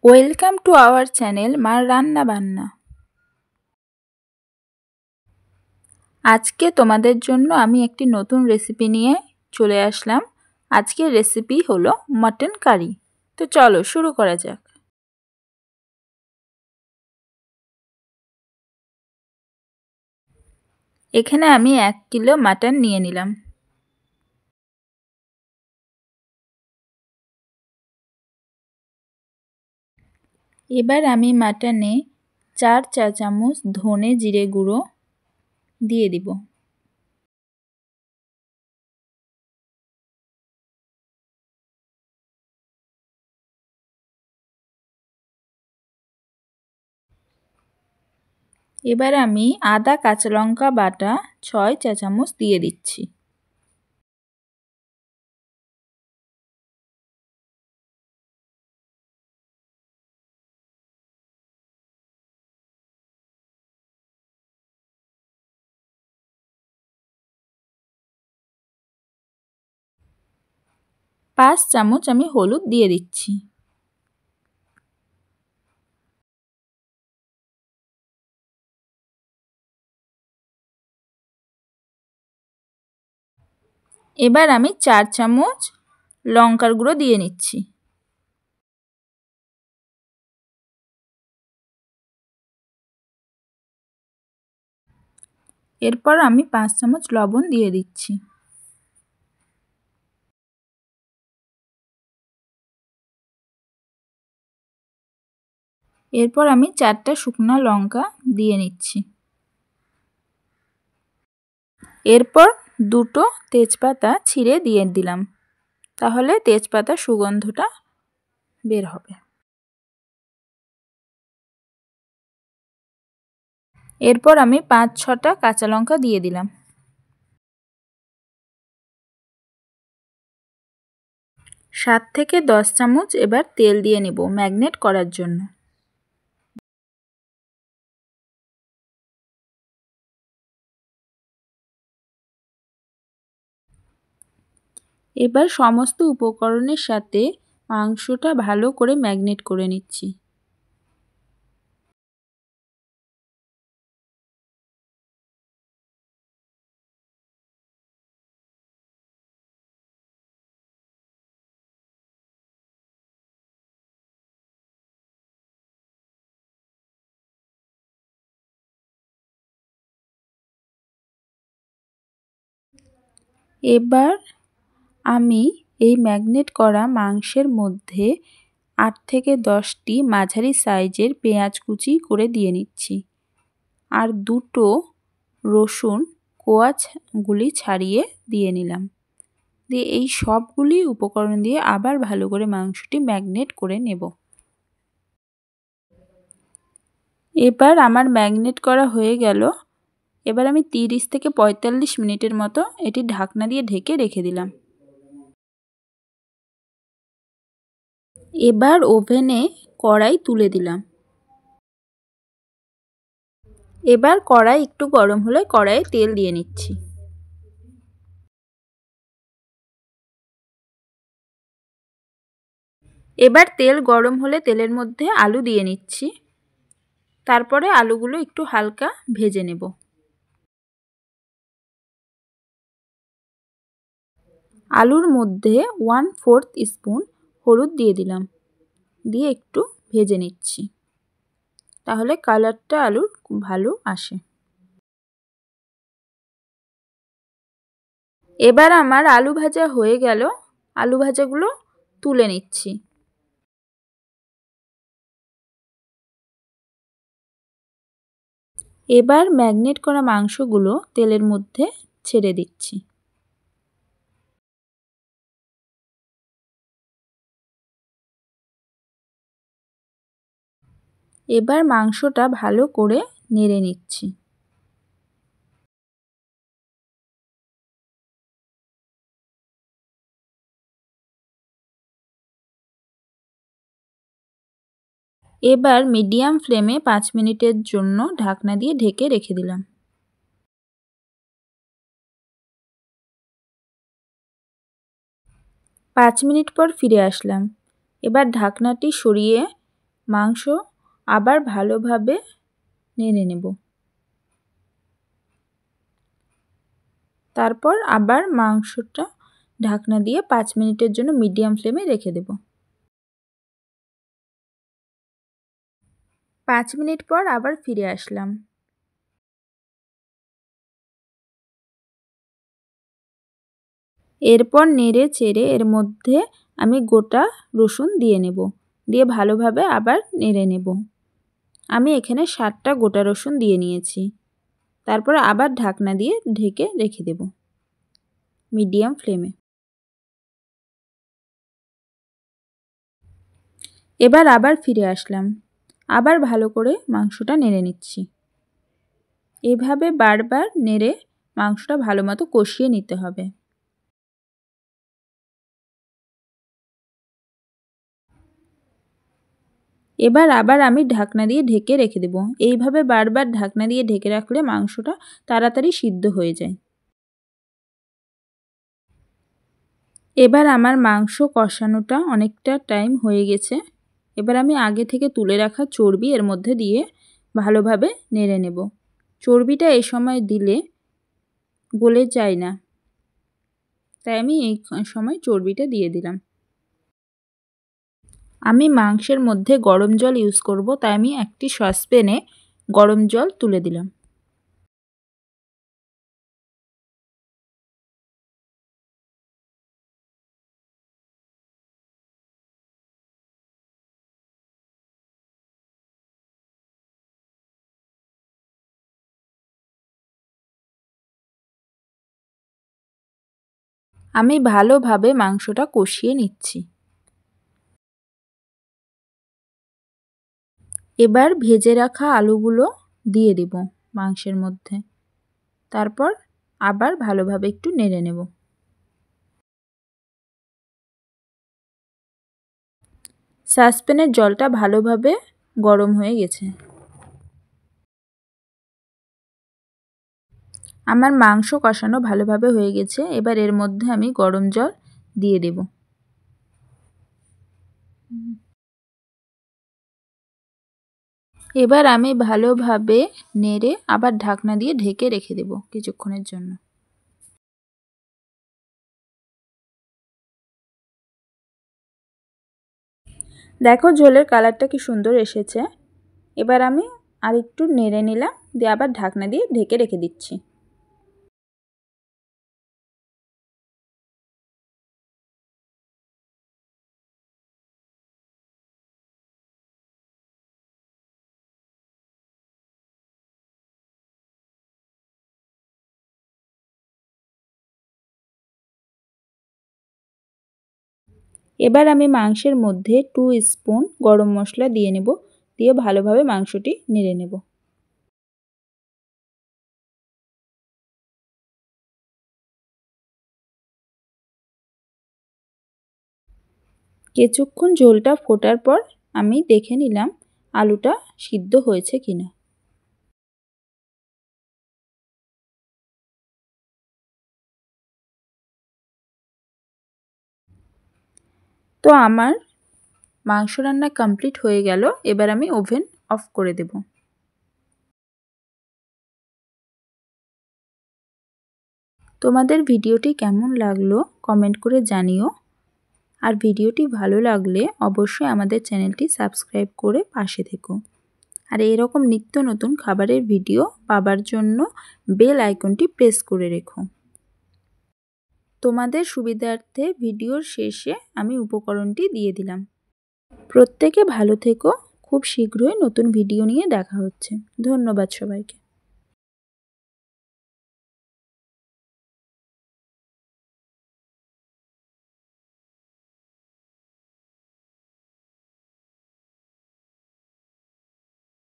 Welcome to our channel মার রান্না বান্না। আজকে তোমাদের জন্য আমি একটি নতুন রেসিপি নিয়ে চলে আসলাম। আজকের রেসিপি হলো মাটন কারি। তো চলো শুরু করা যাক। এখানে আমি 1 কিলো মাটন নিয়ে নিলাম। এবার আমি মাটনে 4 চা চামচ ধনে জিরে গুঁড়ো দিয়ে দিব। এবার আমি আদা কাঁচা লঙ্কা বাটা 6 চা চামচ দিয়ে দিচ্ছি। পাঁচ চামচ আমি হলুদ দিয়ে দিচ্ছি। এবার আমি 4 চামচ লঙ্কার গুঁড়ো দিয়ে নিচ্ছি। এরপর আমি 5 চামচ লবণ দিয়ে দিচ্ছি। এরপর আমি 4টা শুকনো লঙ্কা দিয়ে নিচ্ছি। এরপর 2টো তেজপাতা ছিঁড়ে দিয়ে দিলাম, তাহলে তেজপাতার সুগন্ধটা বের হবে। এরপর আমি 5-6টা কাঁচা লঙ্কা দিয়ে দিলাম। 7 থেকে 10 চামচ এবার তেল দিয়ে নেব ম্যাগনেট করার জন্য। এবার সমস্ত উপকরণের সাথে মাংসটা ভালো করে ম্যাগনেট করে নিচ্ছি। এবার আমি এই ম্যাগনেট করা মাংসের মধ্যে 8 থেকে 10টি মাঝারি সাইজের পেঁয়াজ কুচি করে দিয়ে নিচ্ছি, আর 2টো রসুন কোয়াগুলি ছাড়িয়ে দিয়ে নিলাম। দিয়ে এই সবগুলি উপকরণ দিয়ে আবার ভালো করে মাংসটি ম্যাগনেট করে নেব। এবার আমার ম্যাগনেট করা হয়ে গেল। এবার আমি 30 থেকে 45 মিনিটের মতো এটি ঢাকনা দিয়ে ঢেকে রেখে দিলাম। এবার ওভেনে কড়াই তুলে দিলাম। এবার কড়াই একটু গরম হলে কড়াইয়ে তেল দিয়ে নিচ্ছি। এবার তেল গরম হলে তেলের মধ্যে আলু দিয়ে নিচ্ছি। তারপরে আলুগুলো একটু হালকা ভেজে নেব। আলুর মধ্যে 1/4 স্পুন হলুদ দিয়ে দিলাম, দিয়ে একটু ভেজে নিচ্ছি, তাহলে কালারটা আলুর খুব ভালো আসে। এবার আমার আলু ভাজা হয়ে গেল। আলু ভাজাগুলো তুলে নিচ্ছি। এবার ম্যাগনেট করা মাংসগুলো তেলের মধ্যে ছেড়ে দিচ্ছি। এবার মাংসটা ভালো করে নেড়ে নিচ্ছি। এবার মিডিয়াম ফ্লেমে 5 মিনিটের জন্য ঢাকনা দিয়ে ঢেকে রেখে দিলাম। 5 মিনিট পর ফিরে আসলাম। এবার ঢাকনাটি সরিয়ে মাংস আবার ভালোভাবে নেড়ে নেব। তারপর আবার মাংসটা ঢাকনা দিয়ে 5 মিনিটের জন্য মিডিয়াম ফ্লেমে রেখে দেব। 5 মিনিট পর আবার ফিরে আসলাম। এরপর নেড়ে চেড়ে এর মধ্যে আমি গোটা রসুন দিয়ে নেব, দিয়ে ভালোভাবে আবার নেড়ে নেব। আমি এখানে 7টা গোটা রসুন দিয়ে নিয়েছি। তারপর আবার ঢাকনা দিয়ে ঢেকে রেখে দেব মিডিয়াম ফ্লেমে। এবার আবার ফিরে আসলাম, আবার ভালো করে মাংসটা নেড়ে নিচ্ছি। এভাবে বারবার নেড়ে মাংসটা ভালো মতো কষিয়ে নিতে হবে। এবার আবার আমি ঢাকনা দিয়ে ঢেকে রেখে দেব। এইভাবে বারবার ঢাকনা দিয়ে ঢেকে রাখলে মাংসটা তাড়াতাড়ি সিদ্ধ হয়ে যায়। এবার আমার মাংস কষানোটা অনেকটা টাইম হয়ে গেছে। এবার আমি আগে থেকে তুলে রাখা চর্বি এর মধ্যে দিয়ে ভালোভাবে নেড়ে নেব। চর্বিটা এই সময় দিলে গলে যায় না, তাই আমি এই সময় চর্বিটা দিয়ে দিলাম। আমি মাংসের মধ্যে গরম জল ইউজ করব, তাই আমি একটি সসপ্যানে গরম জল তুলে দিলাম। আমি ভালোভাবে মাংসটা কষিয়ে নিচ্ছি। এবার ভেজে রাখা আলুগুলো দিয়ে দেব মাংসের মধ্যে। তারপর আবার ভালোভাবে একটু নেড়ে নেব। সসপ্যানের জলটা ভালোভাবে গরম হয়ে গেছে। আমার মাংস কষানো ভালোভাবে হয়ে গেছে। এবার এর মধ্যে আমি গরম জল দিয়ে দেব। এবার আমি ভালোভাবে নেড়ে আবার ঢাকনা দিয়ে ঢেকে রেখে দেব কিছুক্ষণের জন্য। দেখো ঝোলের কালারটা কি সুন্দর এসেছে। এবার আমি আরেকটু নেড়ে নিলাম, দিয়ে আবার ঢাকনা দিয়ে ঢেকে রেখে দিচ্ছি। এবার আমি মাংসের মধ্যে 2 স্পুন গরম মশলা দিয়ে নেব, দিয়ে ভালোভাবে মাংসটি নেড়ে নেব। কিছুক্ষণ ঝোলটা ফোটার পর আমি দেখে নিলাম আলুটা সিদ্ধ হয়েছে কিনা। তো আমার মাংস রান্না কমপ্লিট হয়ে গেল। এবার আমি ওভেন অফ করে দেব। তোমাদের ভিডিওটি কেমন লাগলো কমেন্ট করে জানিও। আর ভিডিওটি ভালো লাগলে অবশ্যই আমাদের চ্যানেলটি সাবস্ক্রাইব করে পাশে থেকো। আর এরকম নিত্য নতুন খাবারের ভিডিও পাবার জন্য বেল আইকনটি প্রেস করে রেখো। তোমাদের সুবিধার্থে ভিডিওর শেষে আমি উপকরণটি দিয়ে দিলাম। প্রত্যেকে ভালো থেকো। খুব শীঘ্রই নতুন ভিডিও নিয়ে দেখা হচ্ছে। ধন্যবাদ সবাইকে।